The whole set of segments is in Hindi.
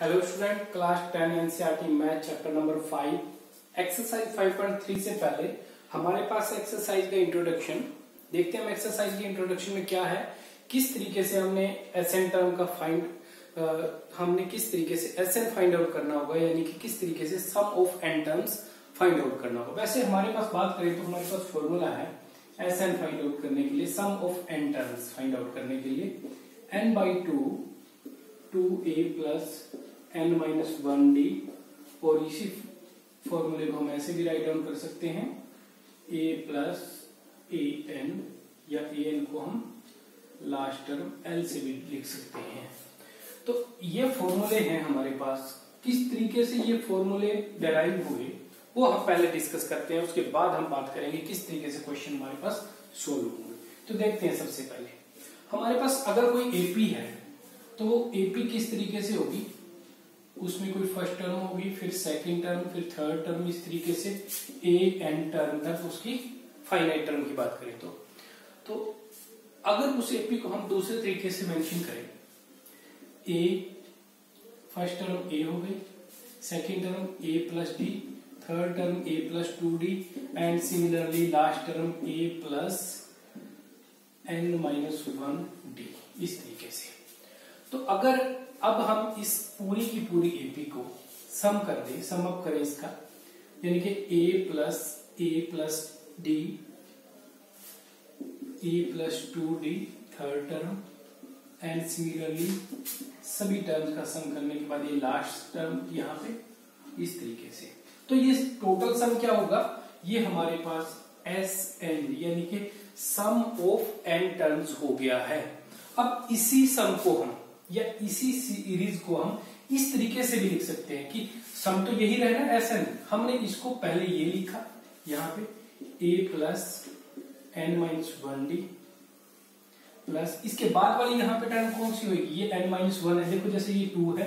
Hello student, class 10 NCERT math chapter number 5 exercise 5.3 से पहले हमारे पास एक्सरसाइज का इंट्रोडक्शन देखते हैं। हम एक्सरसाइज के इंट्रोडक्शन में क्या है, किस तरीके से हमने एसएन टर्म का किस तरीके से एसएन फाइंड आउट करना होगा, यानी कि किस तरीके से sum of n terms find out करना होगा। वैसे हमारे पास बात करें तो हमारे पास फॉर्मूला है एसएन फाइंड आउट करने के लिए, sum of n terms find out करने के लिए n/2 2a plus n minus 1d, और इसी फॉर्मूले को हम ऐसे भी राइट डाउन कर सकते हैं a प्लस an, या an को हम लास्ट टर्म l से भी लिख सकते हैं। तो ये फॉर्मूले हैं हमारे पास। किस तरीके से ये फॉर्मूले डेराइव हुए वो हम पहले डिस्कस करते हैं, उसके बाद हम बात करेंगे किस तरीके से क्वेश्चन हमारे पास सोल्व होंगे। तो देखते हैं, सबसे पहले हमारे पास अगर कोई एपी है तो वो एपी किस तरीके से होगी, उसमें कोई फर्स्ट टर्म होगी, फिर सेकंड टर्म, फिर थर्ड टर्म, इस तरीके से ए एन टर्म तक उसकी फाइनाइट टर्म की बात करें तो अगर उस एपी को हम दूसरे तरीके से मेंशन करें, ए फर्स्ट टर्म ए हो गई, second term A plus D, third term A plus 2d, and similarly last term A plus n minus 1d, इस तरीके से। तो अगर अब हम इस पूरी की पूरी एपी को सम कर दें, सम अप करें इसका, यानी कि a plus D, a plus 2d third term, and similarly सभी टर्म्स का सम करने के बाद ये लास्ट टर्म यहाँ पे इस तरीके से। तो ये टोटल सम क्या होगा, ये हमारे पास Sn यानी कि सम ऑफ n टर्म्स हो गया है। अब इसी सम को हम या इसी सीरीज को हम इस तरीके से भी लिख सकते हैं कि सम तो यही रहे ना Sn, हमने इसको पहले ये लिखा यहाँ पे a plus n minus 1d plus इसके बाद वाली यहाँ पे टर्म कौन सी होगी, ये n माइनस 1 है। देखो जैसे ये 2 है,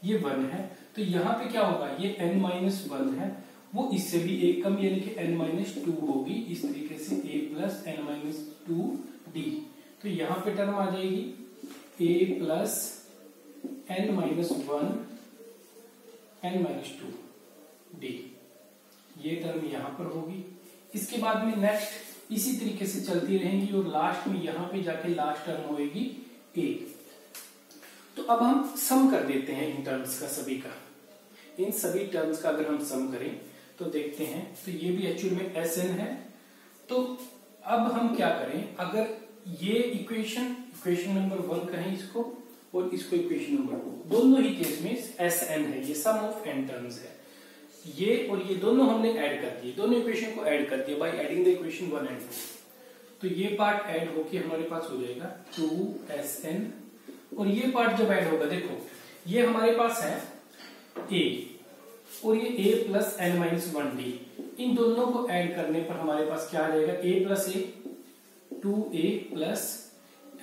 ये 1 है, तो यहाँ पे क्या होगा, ये n माइनस 1 है, वो इससे भी एक कम, यानी कि n माइनस 2 होगी, इस तरीके से a plus n minus 2d। तो यहाँ पे टर्म आ जाएगी a plus n minus 1 n minus 2d, ये टर्म यहाँ पर होगी। इसके बाद में नेक्स्ट इसी तरीके से चलती रहेंगी, और लास्ट में यहाँ पे जाके लास्ट टर्म होगी a। तो अब हम सम कर देते हैं इन टर्म्स का, सभी का, इन सभी टर्म्स का अगर हम सम करें तो देखते हैं, तो ये भी एक्चुअल में Sn है। तो अब हम क्या करें, अगर ये इक्वेशन नंबर 1 कहें इसको, और इसको इक्वेशन नंबर 2, दोनों ही केस में Sn है, ये सम ऑफ n टर्म्स है। ये और ये दोनों हमने ऐड कर दिए, दोनों इक्वेशन को ऐड कर दिया by adding the equation 1 and 2। तो ये पार्ट ऐड होके हमारे पास हो जाएगा 2Sn, और ये पार्ट जब ऐड होगा, देखो ये हमारे पास है a, और ये a plus n minus 1d, इन दोनों को ऐड करने पर हमारे पास क्या आ जाएगा, a plus a 2a plus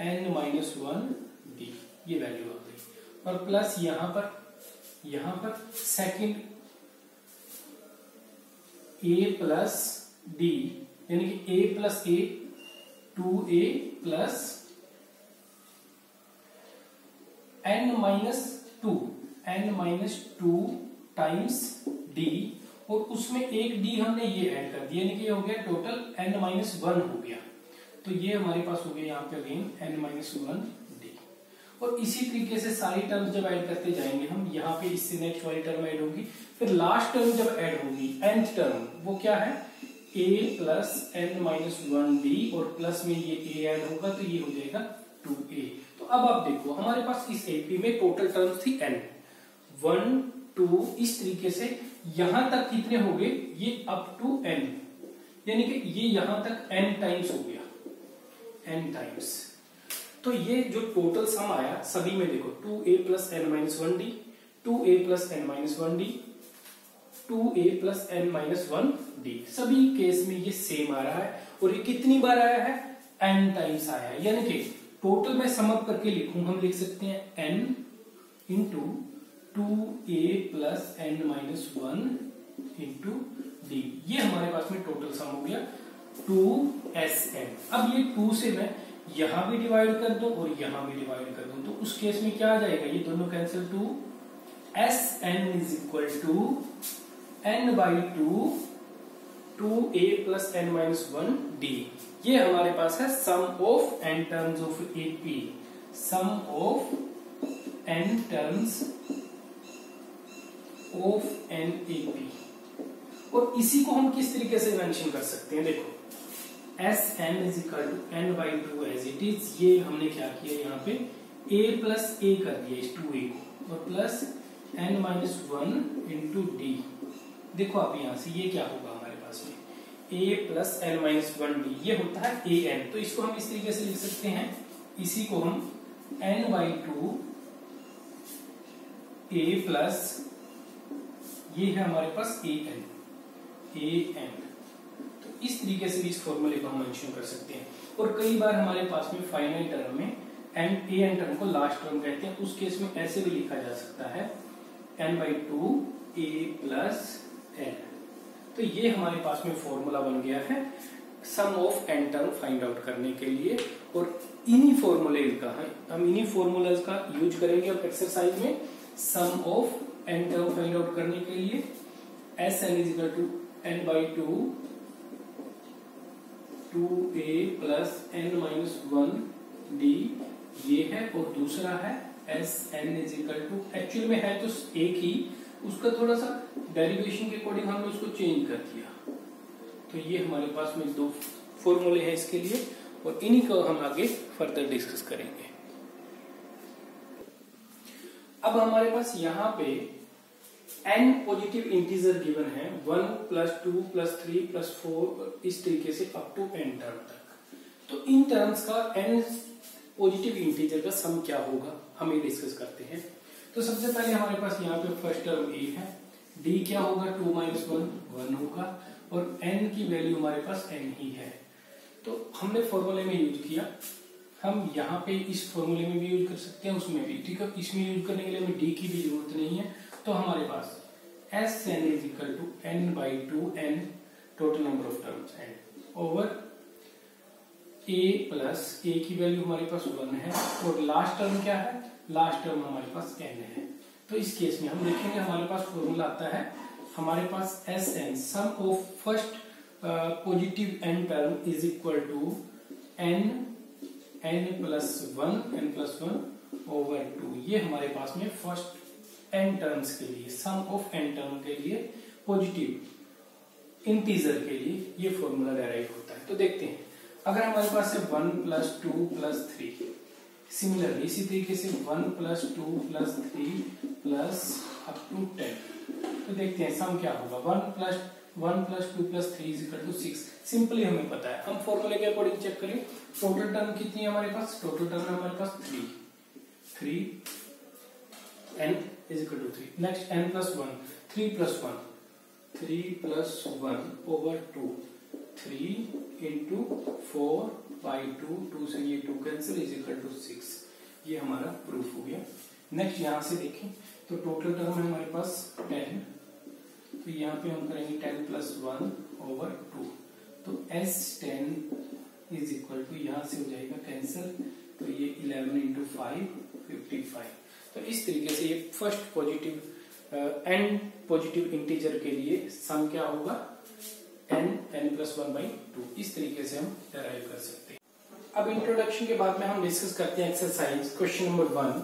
n minus 1d, ये वैल्यू आ गई, और प्लस यहाँ पर सेकंड a प्लस d, यानी कि a plus a 2a plus n minus 2 times d, और उसमें एक d हमने ये ऐड कर दिया, यानी कि ये हो गया टोटल n माइनस 1 हो गया। तो ये हमारे पास हो गया यहाँ पे अगेन n माइनस 1d, और इसी तरीके से सारी टर्म्स जब ऐड करते जाएंगे हम, यहाँ पे इससे नेक्स्ट वाली टर्म ऐड होगी, फिर लास्ट टर्म जब ऐड होगी nth टर्म, वो क्या है a plus n minus 1d, और प्लस में ये a ऐड होगा, तो ये हो जाएगा 2a। तो अब आप देखो हमारे पास इस एपी में टोटल टर्म्स थी n, 1 2, इस तरीके से यहां तक कितने हो गए, ये अप टू n, यानी कि ये यहां तक n टाइम्स हो गया, n टाइम्स। तो ये जो टोटल सम आया सभी में, देखो 2a plus n minus 1d, 2a plus n minus 1d, 2a plus n minus 1d, सभी केस में ये सेम आ रहा है। और ये कितनी बार आया है, n टाइम्स आया है, यानी कि टोटल में सम अप करके लिखूं, हम लिख सकते हैं n into 2a plus n minus 1 into d, ये हमारे पास में टोटल सम हो गया 2Sn। अब ये 2 से मैं यहां भी डिवाइड कर दूं और यहां भी डिवाइड कर दूं, तो उस केस में क्या आ जाएगा, ये दोनों cancel, 2 S N is equal to N by two A plus N minus one D. ये हमारे पास है sum of n terms of AP, sum of n terms of an AP. और इसी को हम किस तरीके से मेंशन कर सकते हैं, देखो S N is equal to N by two as it is. ये हमने क्या किया यहाँ पे ए प्लस ए कर दिया इस 2a को, और plus N minus one into D. देखो आप यहां से ये क्या होगा हमारे पास में a plus N minus one D, ये होता है ए एन। तो इसको हम इस तरीके से लिख सकते हैं, इसी को हम N by two A plus ये है हमारे पास ए एन, तो इस तरीके से भी इस फॉर्मूले को हम मेंशन कर सकते हैं। और कई बार हमारे पास में फाइनाइट टर्म में एन ए एन टर्म को लास्ट टर्म कहते हैं, उस केस में ऐसे भी लिखा जा सकता है n by two A plus n. तो ये हमारे पास में फॉर्मूला बन गया है sum of n term find out करने के लिए। और इन्हीं फॉर्मूले का हम इन्हीं फॉर्मूलाज का यूज करेंगे अब एक्सरसाइज में sum of n term find out करने के लिए। S N is equal to N by two A plus N minus one D ये है, और दूसरा है S N is equal to, actual में है तो एक ही, उसका थोड़ा सा डेरिवेशन के अकॉर्डिंग हमने उसको चेंज कर दिया। तो ये हमारे पास में दो फॉर्मूले हैं इसके लिए, और इन्हीं को हम आगे फर्दर डिस्कस करेंगे। अब हमारे पास यहाँ पे n पॉजिटिव इंटीजर गिवन है 1 प्लस 2 प्लस 3 प्लस 4 इस तरीके से अप टू n टर्म तक। तो इन टर्म्स का n पॉजिटिव इंटीजर का सम क्या होगा हम ये डिस्कस करते हैं। तो सबसे पहले हमारे पास यहाँ पे फर्स्ट टर्म a है, d क्या होगा 2 माइनस 1 होगा, और n की वैल्यू हमारे पास n ही है। तो हमने फॉर्मूले में यूज किया, हम यहाँ पे इस फॉर्मूले में भी यूज कर सकते हैं, उसमें भी, ठीक है। इसमें यूज करने के लिए हमें d की भी जरूरत नहीं है। तो हमारे पास S N is equal to N by two n total number of terms n over A plus A की वैल्यू हमारे पास 1 है, और लास्ट टर्म क्या है, लास्ट टर्म हमारे पास n है। तो इस केस में हम देखेंगे हमारे पास फॉर्मूला आता है, हमारे पास S n sum of first positive n term is equal to n plus one over 2। ये हमारे पास में फर्स्ट n टर्म्स के लिए, सम ऑफ n टर्म के लिए, पॉजिटिव इंटीजर के लिए ये फॉर्मूला डेराइव होता है। तो देखते हैं, अगर हमारे पास है 1 प्लस 2 प्लस 3, सिमिलरली इसी तरीके से 1 plus 2 plus 3 plus up to 10, तो देखते हैं सम क्या होगा। 1 plus 2 plus 3 is equal to 6। Simply हमें पता है, हम फॉर्मूले के अकॉर्डिंग चेक करें, टोटल टर्म कितनी है हमारे पास, टोटल टर्म है हमारे पास 3 n is equal to 3. Next n plus 1, 3 plus 1 over 2, 3 into 4 by 2 से ये 2 कैंसिल is equal to 6। ये हमारा प्रूफ हो गया। नेक्स्ट यहाँ से देखें तो टोटल टर्म है हमारे पास 10, तो यहाँ पे हम करेंगे 10 plus 1 over 2, तो S10 is equal to यहाँ से हो जाएगा कैंसिल, तो ये 11 into 5 55। तो इस तरीके से ये first positive n positive integer के लिए सम क्या होगा n प्लस 1/2। इस तरीके से हम डेराइव कर सकते हैं। अब इंट्रोडक्शन के बाद में हम डिस्कस करते हैं exercise question number 1,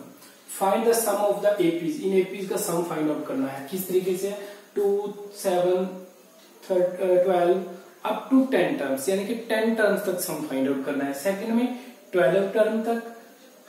find the sum of the APs. इन एपीज का सम फाइंड आउट करना है, किस तरीके से 2 7 12 अप टू 10 टर्म्स, यानी कि 10 टर्म्स तक सम फाइंड आउट करना है। सेकंड में 12 टर्म तक,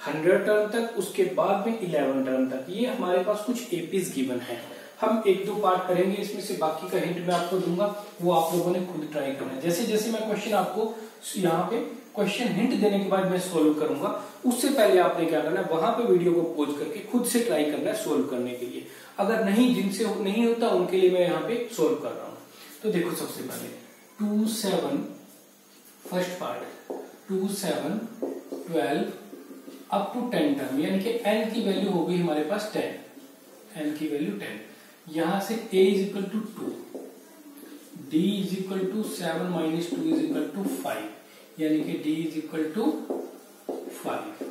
100 टर्म तक, उसके बाद में 11 टर्म तक। ये हमारे पास कुछ एपीज गिवन है। हम 1-2 पार्ट करेंगे इसमें से, बाकी का हिंट मैं आपको दूंगा, वो आप लोगों ने खुद ट्राई करना है। जैसे जैसे मैं क्वेश्चन आपको यहाँ पे क्वेश्चन हिंट देने के बाद मैं सोल्व करूंगा, उससे पहले आपने क्या करना है, वहां पे वीडियो को पॉज करके खुद से ट्राई करना है सोल्व करने के लिए। अगर नहीं, जिनसे नहीं होता उनके लिए मैं यहाँ पे सोल्व कर रहा हूँ। तो देखो सबसे पहले 2 7 first part 2 7 12 up to 10 term, यानी कि n की वैल्यू हो गई हमारे पास 10, n की वैल्यू 10। यहां से a is equal to 2, d is equal to 7 minus 2 is equal to 5, यानी कि d is equal to 5।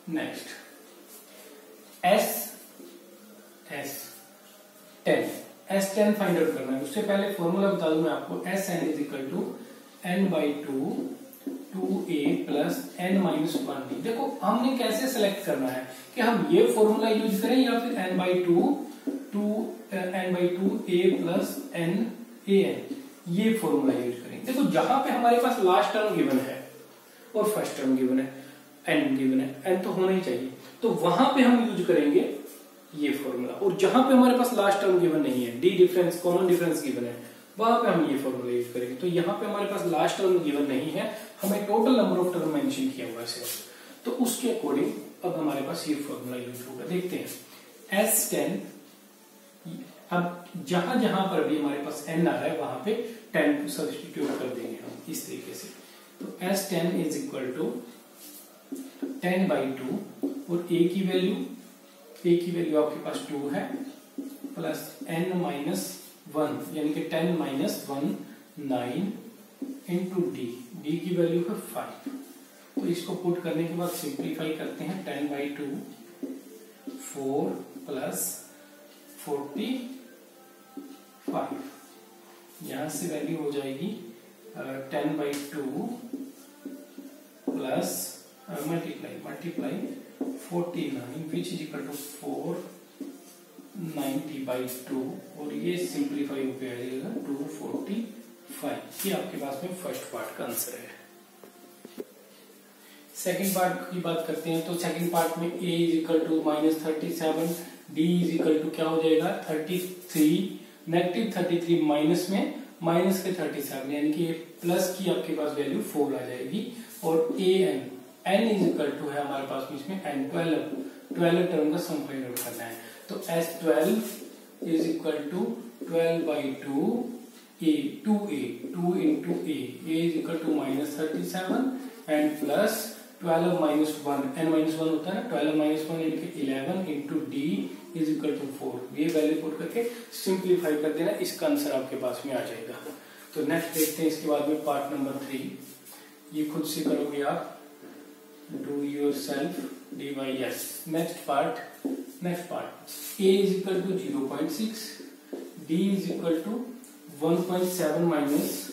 Next s 10, S10 find out करना है। उससे पहले फॉर्मूला बता दूं मैं आपको, Sn is equal to n/2 2a plus n-1d। देखो हमने कैसे सेलेक्ट करना है कि हम ये फॉर्मूला यूज करें या फिर n/2 a प्लस n ये फॉर्मूला यूज करें। देखो जहां पे हमारे पास लास्ट टर्म गिवन है और फर्स्ट टर्म गिवन है, n गिवन है, n तो होना ही चाहिए, तो वहां पे हम यूज करेंगे ये फॉर्मूला। और जहां पे हमारे पास लास्ट टर्म गिवन नहीं है, D difference common difference given है, वहां पे हम ये फॉर्मूला यूज करेंगे। तो यहाँ पे हमारे पास लास्ट टर्म गिवन नहीं है, हमें total number of term mention किया हुआ है सिर्फ, तो उसके अकॉर्डिंग अब हमारे पास ये फॉर्मूला यूज होगा। देखते हैं S10, अब जहां जहां पर भी हमारे पास n आ रहा है वहां पे 10 सब्स्टिट्यूट कर देंगे हम इस तरीके से। तो S10 इज इक्वल टू 10/2 और a की वैल्यू आपके पास 2 है, प्लस n-1 यानी कि 10-1 9 इंटू डी की वैल्यू है 5। तो इसको पुट करने के बाद सिंप्लीफाई करते हैं, 10/2 4 प्लस 45, यहां से वैल्यू हो जाएगी 10/2 plus multiply 49 which is equal to 490/2 और ये सिंप्लीफाई होकर आ जाएगा 245। ये आपके पास में फर्स्ट पार्ट का आंसर है। सेकंड पार्ट की बात करते हैं, तो सेकंड पार्ट में a is equal to -37, d is equal to क्या हो जाएगा 33, -33 माइनस में माइनस के 37 यानी कि प्लस की आपके पास वैल्यू 4 आ जाएगी। और n इज इक्वल टू है हमारे पास में इसमें n12 टर्म का सम फाइंड आउट करना है। तो S12 is equal to 12/2 a 2 into a is equal to -37 and plus 12 minus 1 n-1 होता है ना, 12 माइनस 1 यानी कि 11 into d is equal to 4। ये वैल्यू पुट करके सिंप्लीफाई कर देना, इसका आंसर आपके पास में आ जाएगा। तो नेक्स्ट देखते हैं इसके बाद में पार्ट नंबर 3, ये खुद से करोगे आप, do yourself DYS। Next part a is equal to 0.6, d is equal to 1.7 minus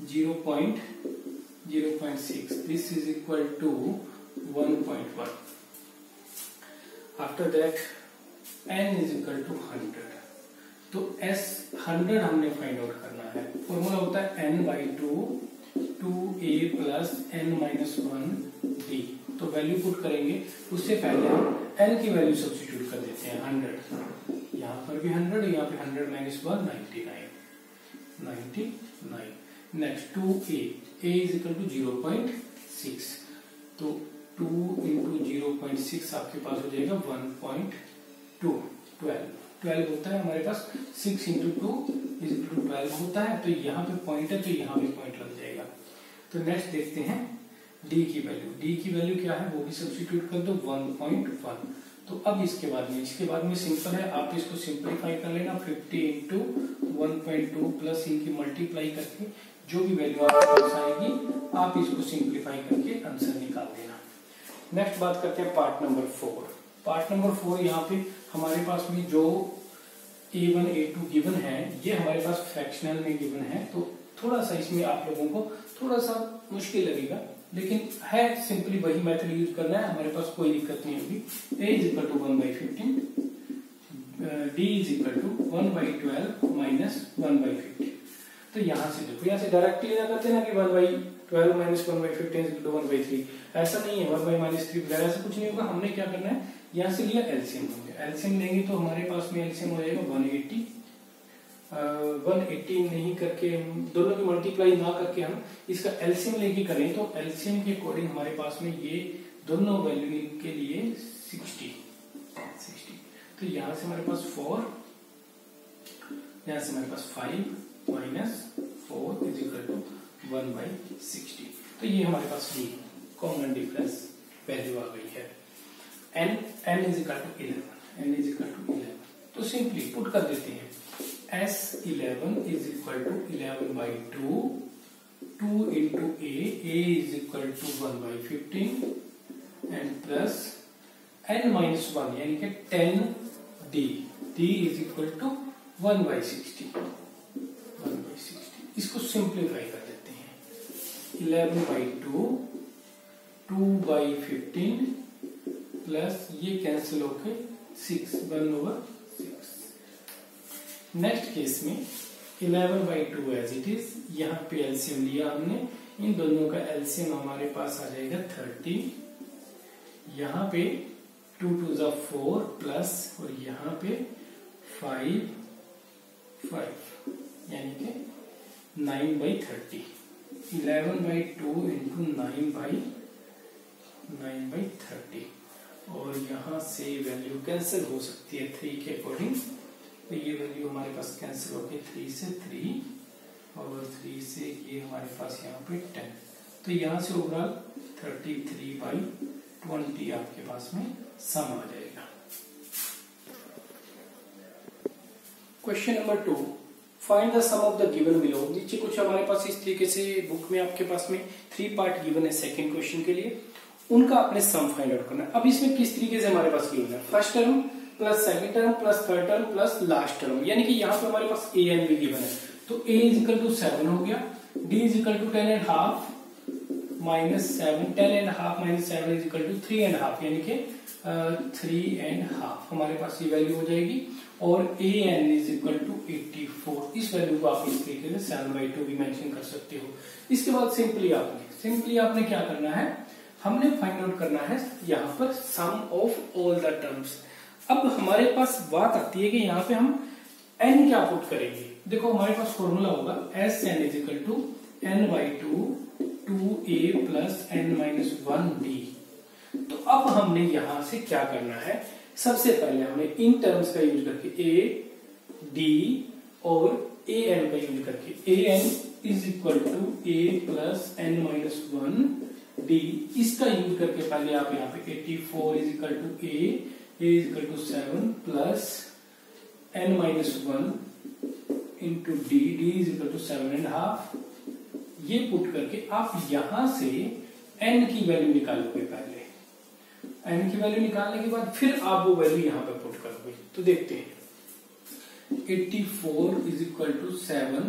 0.6, this is equal to 1.1. After that n is equal to 100, तो s 100 हमने फाइंड आउट करना है। फॉर्मूला होता है n/2 2a प्लस n-1d। तो वैल्यू पुट करेंगे, उससे पहले हम n की वैल्यू सब्स्टिट्यूट कर देते हैं 100, यहाँ पर भी 100, यहाँ पे 100 minus 1 99। Next 2a is equal to 0.6, तो 2 इंटू 0.6 आपके पास हो जाएगा 1.2, 12 होता है हमारे पास, 6 इंटू 2 इज इक्वल टू 12 होता है। तो यहाँ पे पॉइंट है तो यहाँ भी पॉइंट लग जाएगा। तो नेक्स्ट देखते हैं d की वैल्यू क्या है, वो भी सब्स्टिट्यूट कर दो 1.1। तो अब इसके बाद में सिंपल है, आप इसको सिंप्लीफाई कर लेना, 50 इंटू 1.2 प्लस इनकी मल्टीप्लाई करके जो भी वैल्यू आपके पास आएगी आप इसको सिंप्लीफाई करके आंसर निकाल देना। नेक्स्ट बात करते हैं पार्ट नंबर 4। यहाँ पे हमारे पास में जो a1 a2 गिवन है, ये हमारे पास फ्रैक्शनल में गिवन है, तो थोड़ा सा इसमें आप लोगों को थोड़ा सा मुश्किल लगेगा, लेकिन है सिंपली वही मेथड यूज करना है, हमारे पास कोई दिक्कत नहीं होगी। a is equal to 1/15, d is equal to 1/12 minus 1/50। तो यहाँ से देखो, यहाँ से डायरेक्टली ना करते ना कि 1/12 माइनस 1/15 इज इक्वल टू 1/3, ऐसा नहीं है, 1/-3 वगैरह ऐसा कुछ नहीं होगा। हमने क्या करना है, यहाँ से लिया एलसीएम होंगे, एलसीएम लेंगे तो हमारे पास में एलसीएम हो जाएगा 180। 180 नहीं करके, दोनों की मल्टीप्लाई ना करके हम इसका एलसीएम लेके करें, तो एलसीएम के अकॉर्डिंग हमारे पास में ये दोनों वैल्यू के लिए 60। तो यहाँ से हमारे पास 4, यहाँ से हमारे पास 5 माइनस 4 इज इक्वल टू 1/60। तो ये हमारे पास ये कॉमन डिफरेंस वैल्यू आ गई है। n इज इक्वल टू 11, तो सिंपली पुट कर देते हैं, S11 is equal to 11/2, 2 into a is equal to 1/15 and plus n-1 यानी कि 10d d is equal to 1/60। इसको सिंप्लीफाई कर देते हैं। 11/2, 2/15 प्लस ये कैंसिल होके 6, 1/6। नेक्स्ट केस में 11/2 एज इट इज, यहाँ पे एलसीएम लिया हमने, इन दोनों का एलसीएम हमारे पास आ जाएगा 30। यहाँ पे 2 2 जा 4 प्लस, और यहाँ पे 5 यानी कि 9/30। 11/2 इंटू 9/30, और यहाँ से वैल्यू कैंसिल हो सकती है 3 के अकॉर्डिंग, तो ये वैल्यू हमारे पास कैंसिल हो गई 3 से 3, और 3 से ये हमारे पास यहाँ पे 10। तो यहाँ से ओवरऑल 33/20 आपके पास में सम आ जाएगा। Question number 2, find the sum of the given below. नीचे कुछ हमारे पास इस तरीके से बुक में आपके पास में 3 पार्ट गिवन है सेकंड क्वेश्चन के लिए, उनका आपने सम फाइंड आउट करना है। अब इसमें किस तरीके से हमारे पास गिवन है, first term plus second term plus third term plus last term, यानी कि यहाँ पे हमारे पास ए एंड बी गिवन है। तो a इज इक्वल टू 7 हो गया, d is equal to 10.5 minus 7, 10.5 minus 7 is equal to 3.5, यानी कि 3.5 हमारे पास ये वैल्यू हो जाएगी। और a n is equal to 84, इस वैल्यू को आप इस तरीके से 7/2 भी मेंशन कर सकते हो। इसके बाद सिंपली आपने क्या करना है, हमने फाइंड आउट करना है यहाँ पर सम ऑफ ऑल द टर्म्स। अब हमारे पास बात आती है कि यहाँ पे हम n क्या पुट करेंगे। देखो हमारे पास फॉर्मूला होगा Sn is equal to n/2 2a plus n-1d। तो अब हमने यहां से क्या करना है, सबसे पहले हमने इन टर्म्स का यूज करके a, d और an का यूज करके an is equal to a plus n-1d, इसका यूज करके पहले आप यहाँ पे 84 is equal to a is equal to 7 plus n-1 into d is equal to 7.5, ये पुट करके आप यहां से n की वैल्यू निकालोगे। पहले n की वैल्यू निकालने के बाद फिर आप वो वैल्यू यहां पे पुट करोगे। तो देखते हैं 84 इज इक्वल टू 7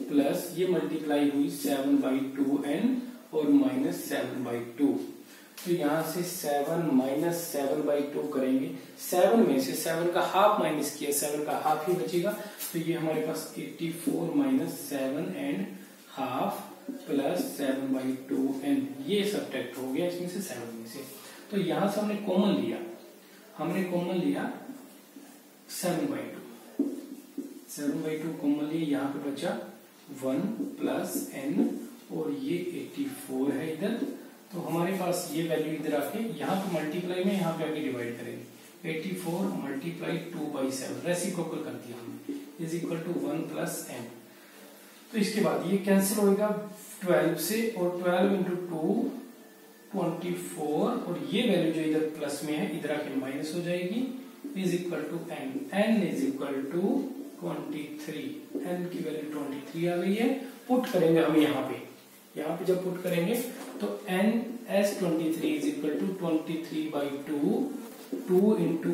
प्लस ये मल्टीप्लाई हुई 7/2n और माइनस 7/2। तो यहां से 7 माइनस 7/2 करेंगे, 7 में से 7 का हाफ माइनस किया, 7 का हाफ ही बचेगा। तो ये हमारे पास 84 माइनस 7.5 प्लस 7/2n, ये सब्ट्रैक्ट हो गया इसमें से 7 में से। तो यहां से हमने कॉमन लिया 7/2 कॉमन लिया, यहाँ पे बचा 1 प्लस n और ये 84 है इधर। तो हमारे पास ये वैल्यू इधर आके यहाँ पे मल्टीप्लाई में यहाँ पे आके डिवाइड करेंगे, 84 मल्टीप्लाई 2/7 रेसिप्रोकल कर दिया हमने, is equal to 1 plus n। तो इसके बाद ये कैंसिल होगा 12 से, और 12 इंटू 2 24, और ये वैल्यू जो इधर प्लस में है इधर आके माइनस हो जाएगी, is equal to n is equal to 23, n की वैल्यू 23 आ गई है। पुट करेंगे हम यहाँ पे जब पुट करेंगे तो n as 23 is equal to 23/2, 2 into a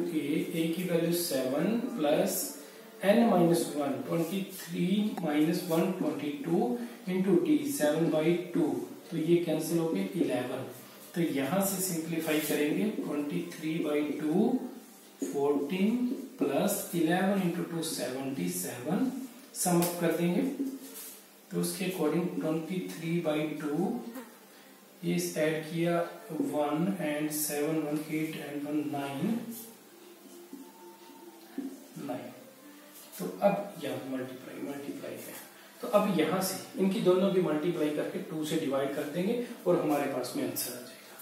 की value 7 plus n-1, 23 minus 1 22 into d 7/2, तो ये कैंसिल हो गए 11। तो यहां से सिंप्लीफाई करेंगे 23/2 14 प्लस 11 इंटू 2 77, सम अप कर देंगे तो उसके अकॉर्डिंग 23/2 ये ऐड किया 1 and 7 1 8 and 1 9। तो अब यहाँ मल्टीप्लाई है, तो अब यहां से इनकी दोनों की मल्टीप्लाई करके 2 से डिवाइड कर देंगे और हमारे पास में आंसर आ जाएगा।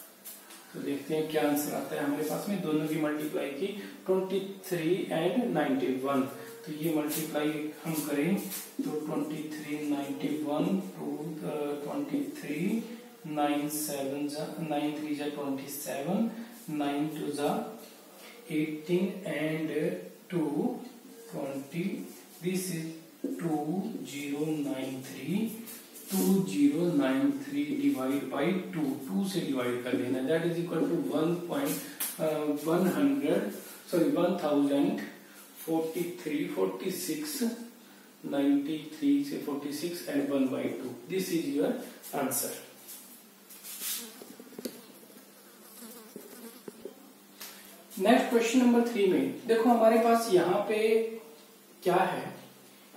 तो देखते हैं क्या आंसर आता है हमारे पास में। दोनों की मल्टीप्लाई की 23 and 91, तो ये मल्टीप्लाई हम करें तो 23 91 to 23 9 7 9 3 27 9 2 18 and 2 20, this is 2093 divide by 2 से डिवाइड कर देना, दैट इज इक्वल टू 1440 43, 46, 93 से 46 and 1/2. This is your answer. Next question number 3 में देखो हमारे पास यहाँ पे क्या है,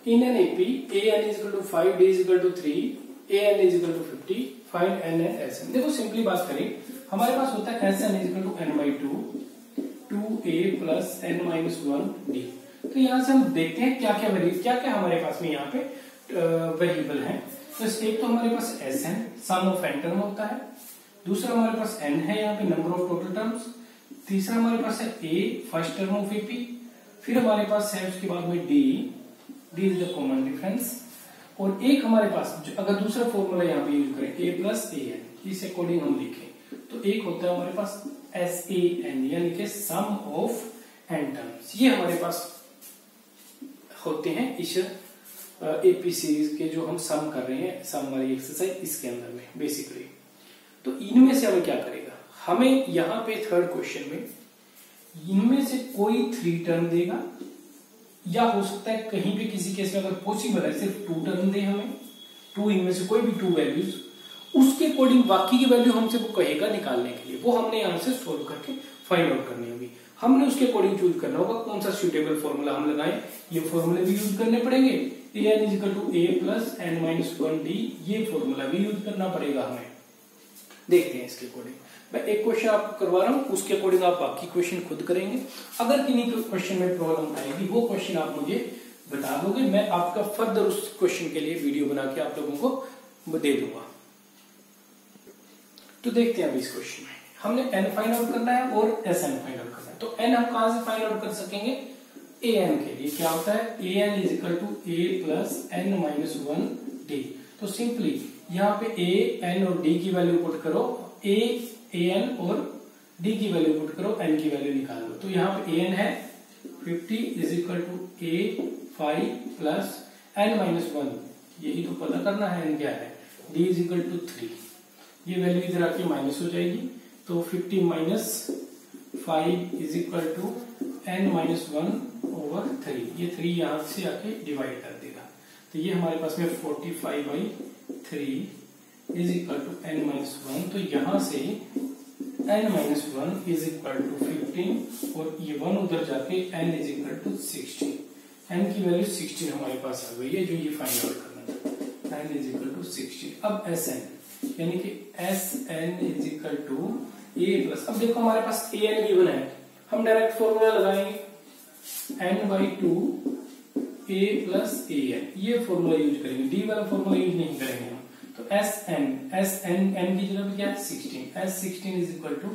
in an AP an is equal to 5, d is equal to 3, an is equal to 50, find n and sn. देखो सिंपली बात करें, हमारे पास होता है sn is equal to n/2, 2a plus n minus 1 d. तो यहाँ से हम देखते हैं क्या क्या हमारे पास में यहाँ पे वेरिएबल है। तो एक तो हमारे पास sn sum of n term होता है, दूसरा हमारे पास n है यहाँ पे नंबर ऑफ टोटल टर्म्स, तीसरा हमारे पास है a first term of AP, फिर हमारे पास है उसके बाद में d is the common difference, और एक हमारे पास अगर दूसरा फॉर्मूला यहाँ पे यूज करें a प्लस ए एन, इस अकॉर्डिंग हम लिखें तो एक होता है हमारे पास SAN यानी कि सम ऑफ एन टर्म्स। ये हमारे पास होते हैं इस एपी सीरीज के जो हम सम कर रहे हैं, सम वाली एक्सरसाइज इसके अंदर में बेसिकली। तो इनमें से हमें क्या करेगा, हमें यहाँ पे थर्ड क्वेश्चन में इनमें से कोई 3 टर्म देगा, या हो सकता है कहीं पे किसी केस में अगर पॉसिबल है सिर्फ 2 टर्म दे हमें, 2 इनमें से कोई भी 2 वैल्यूज, उसके अकॉर्डिंग बाकी की वैल्यू हमसे वो कहेगा निकालने के लिए, वो हमने यहाँ से सोल्व करके फाइंड आउट करनी होगी। हमने उसके अकॉर्डिंग चूज करना होगा कौन सा सुटेबल फॉर्मूला हम लगाएं। ये फॉर्मूले भी यूज करने पड़ेंगे, an is equal to a plus n minus 1d, ये फॉर्मूला भी यूज करना पड़ेगा हमें। देखते हैं इसके अकॉर्डिंग, मैं एक क्वेश्चन आपको करवा रहा हूँ, उसके अकॉर्डिंग आप बाकी क्वेश्चन खुद करेंगे। अगर किन्हीं क्वेश्चन में प्रॉब्लम आएगी वो क्वेश्चन आप मुझे बता दोगे, मैं आपका फर्दर उस क्वेश्चन के लिए वीडियो बना के आप लोगों को दे दूंगा। तो देखते हैं अभी इस क्वेश्चन में हमने n फाइंड आउट करना है और sn फाइंड आउट करना है। तो n हम कहां से फाइंड आउट कर सकेंगे, an के लिए क्या होता है, an is equal to a plus n minus 1d। तो सिंपली यहाँ पे a n और d की वैल्यू पुट करो, a an और d की वैल्यू पुट करो, n की वैल्यू निकाल लो। तो यहाँ पे an है 50 is equal to a 5 plus n minus 1, यही तो पता करना है n क्या है, d is equal to 3, ये वैल्यू इधर आके माइनस हो जाएगी, तो 50 minus 5 is equal to n minus 1/3, ये 3 यहाँ से आके डिवाइड कर देगा, तो ये हमारे पास में 45/3 is equal to n minus 1। तो यहाँ से n minus 1 is equal to 15 और ये 1 उधर जाके n is equal to 16, n की वैल्यू 16 हमारे पास आ गई है जो ये फाइंड आउट करना है, n इज इक्वल टू 16। अब Sn यानी कि Sn is equal to a plus, अब देखो हमारे पास an गिवन है, हम डायरेक्ट फॉर्मूला लगाएंगे n/2 a प्लस an, ये फॉर्मूला यूज करेंगे, d वाला फॉर्मूला यूज नहीं करेंगे हम। तो Sn n की जगह पे क्या है 16, S16 is equal to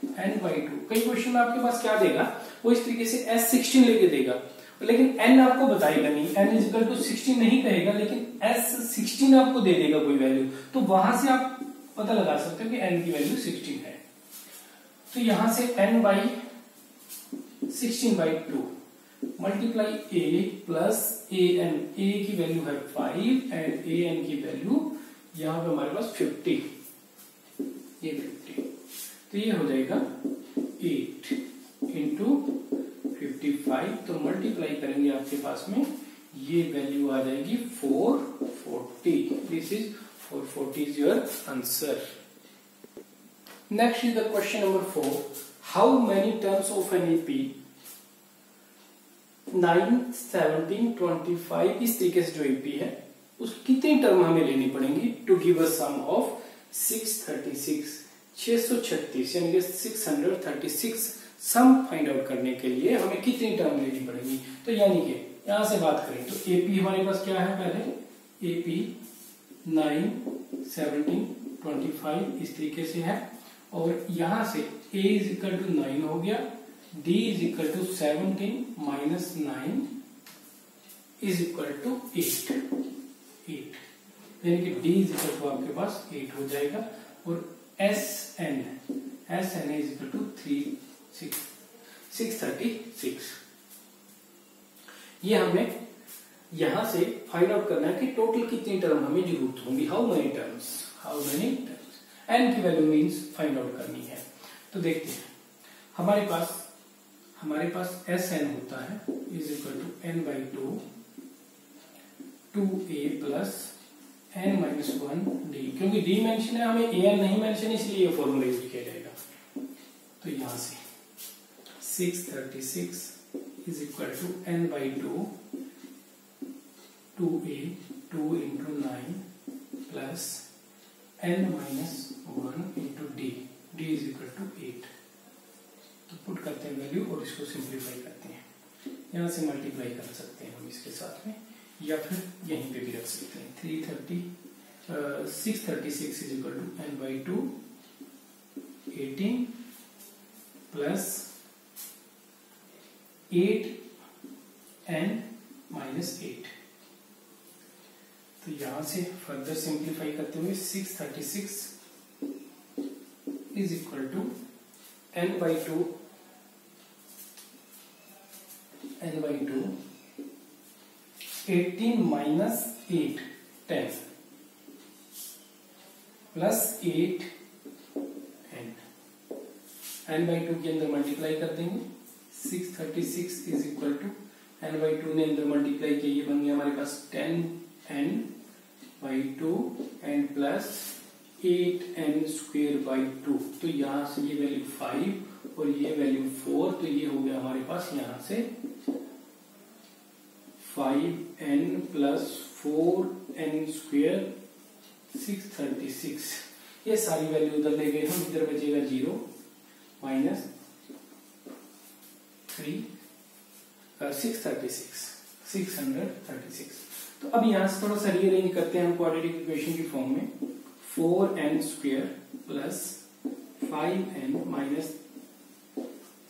n/2। कई क्वेश्चन में आपके पास क्या देगा, वो इस तरीके से S16 लेके देगा, लेकिन n आपको बताएगा नहीं, n इज इक्वल टू 16 नहीं कहेगा, लेकिन S16 आपको दे देगा कोई वैल्यू, तो वहां से आप पता लगा सकते हो कि n की वैल्यू 16 है। तो यहां से n/16/2 multiply a plus an, a की वैल्यू है 5 एंड an की वैल्यू यहां पे हमारे पास 50, ये 50, तो ये हो जाएगा 8 इंटू 55, तो मल्टीप्लाई करेंगे आपके पास में ये वैल्यू आ जाएगी 440, this is 440 is your answer. Next is the question number 4, how many terms of an AP 9, 17, 25, इस तरीके से जो एपी है उसकी कितनी टर्म हमें लेनी पड़ेंगी to give a sum of 636 यानी कि 636 सम फाइंड आउट करने के लिए हमें कितनी टर्म लेनी पड़ेगी। तो यानी कि यहां से बात करें तो एपी हमारे पास क्या है, पहले एपी 9, 17, 25 इस तरीके से है, और यहां से a इज इक्वल टू 9 हो गया, d is equal to 17 minus 9 is equal to 8, यानी कि d इज इक्वल टू आपके पास 8 हो जाएगा, और Sn इज इक्वल टू 636। ये हमें यहां से फाइंड आउट करना है कि टोटल कितनी टर्म हमें जरूरत होंगी, हाउ मेनी टर्म्स, एन की वैल्यू मींस फाइंड आउट करनी है। तो देखते हैं हमारे पास हमारे पास एस एन होता है is equal to N by two 2a plus n minus 1 D, क्योंकि डी मेंशन है, हमें an नहीं मेंशन, इसलिए ये फॉर्मूला यूज किया जाएगा। तो यहां से 636 is equal to n by two 2a 2 into 9 plus n minus 1 into D, D is equal to 8। तो पुट करते हैं वैल्यू और इसको सिंप्लीफाई करते हैं। यहां से मल्टीप्लाई कर सकते हैं हम इसके साथ में, या फिर यहीं पे भी रख सकते हैं। 636 is equal to n by two 18 plus 8n minus 8। तो यहां से फर्दर सिंप्लीफाई करते हुए 636 is equal to n by two 18 minus 8 10 plus 8 n by two के अंदर मल्टीप्लाई कर देंगे। 636 is equal to n by two ने अंदर मल्टीप्लाई किया, ये बन गया हमारे पास 10n by two and plus 8n square by 2। तो यहां से ये वैल्यू 5 और ये वैल्यू 4, तो ये हो गया हमारे पास यहां से 5n प्लस 4n स्क्वेयर 636। ये सारी वैल्यू उधर ले गए हम, इधर बचेगा 0 माइनस 636। तो अब यहां से थोड़ा सा रीअरेंज करते हैं हम क्वाड्रेटिक इक्वेशन की फॉर्म में। 4n square plus 5n minus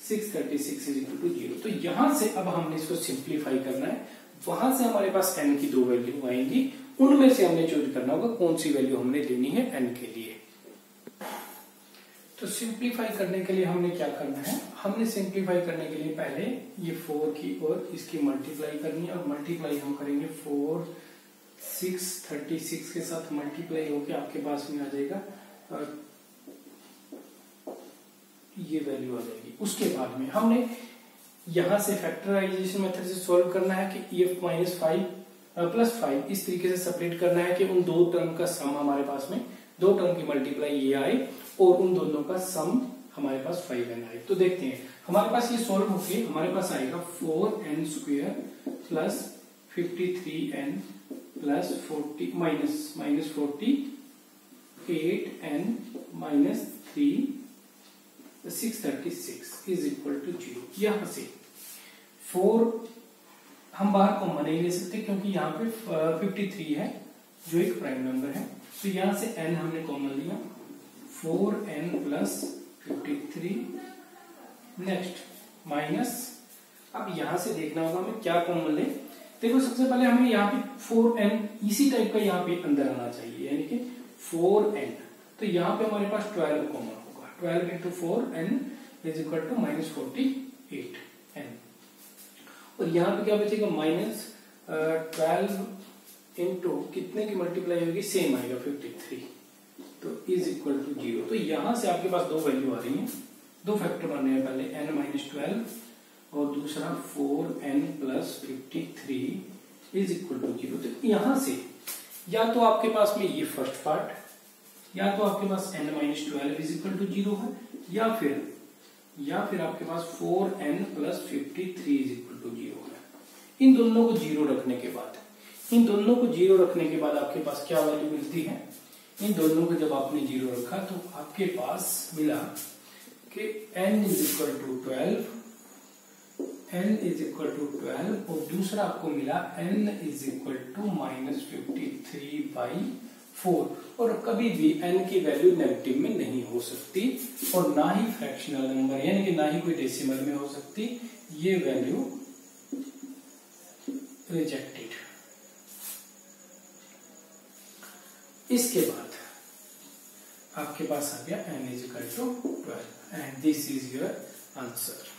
636 is equal to 0। तो यहां से अब हमने इसको सिंप्लीफाई करना है। वहां से हमारे पास n की दो वैल्यू आएंगी, उनमें से हमने चूज करना होगा कौन सी वैल्यू हमने लेनी है n के लिए। तो सिंप्लीफाई करने के लिए हमने क्या करना है, हमने सिंप्लीफाई करने के लिए पहले ये 4 की और इसकी मल्टीप्लाई करनी है, और मल्टीप्लाई हम करेंगे 4 636 के साथ मल्टीप्लाई होके आपके पास में आ जाएगा ये वैल्यू आ जाएगी। उसके बाद में हमने यहां से फैक्टराइजेशन मेथड से सॉल्व करना है कि EF माइनस 5 प्लस 5 इस तरीके से सेपरेट करना है कि उन दो टर्म का सम हमारे पास में, दो टर्म की मल्टीप्लाई ये आए और उन दोनों का सम हमारे पास 5n आए। तो देखते हैं हमारे पास ये सॉल्व होके हमारे पास आएगा 4n square plus 53n plus 40 minus 48n minus 3 636 is equal to 0। यहां से 4 हम बाहर कॉमन नहीं ले सकते क्योंकि यहाँ पे 53 है जो एक प्राइम नंबर है, तो यहां से n हमने कॉमन लिया 4n प्लस 53। नेक्स्ट माइनस, अब यहां से देखना होगा हमें क्या कॉमन ले। देखो सबसे पहले हमें यहाँ पे 4n इसी टाइप का यहाँ पे अंदर आना चाहिए, यानी कि 4n। तो यहाँ पे हमारे पास 12 कॉमन होगा, 12 into 4n is equal to minus 48n। और यहाँ पे क्या बचेगा माइनस 12 इंटू कितने की मल्टीप्लाई होगी, सेम आएगा 53, तो इज इक्वल टू 0। तो यहां से आपके पास दो वैल्यू आ रही हैं, दो फैक्टर बन रहे हैं, पहले n माइनस 12 और दूसरा 4n plus 53 is equal to 0। तो यहां से या तो आपके पास में ये फर्स्ट पार्ट, या तो आपके पास n minus 12 is equal to 0 है, या फिर आपके पास 4n plus 53 is equal to 0 है। इन दोनों को 0 रखने के बाद आपके पास क्या वैल्यू मिलती है, इन दोनों को जब आपने 0 रखा तो आपके पास मिला कि n इज इक्वल टू 12 और दूसरा आपको मिला n is equal to minus 53/4। और कभी भी n की वैल्यू नेगेटिव में नहीं हो सकती और ना ही फ्रैक्शनल नंबर यानी कि ना ही कोई डेसिमल में हो सकती, ये वैल्यू रिजेक्टेड। इसके बाद आपके पास आ गया n is equal to 12 and this is your answer.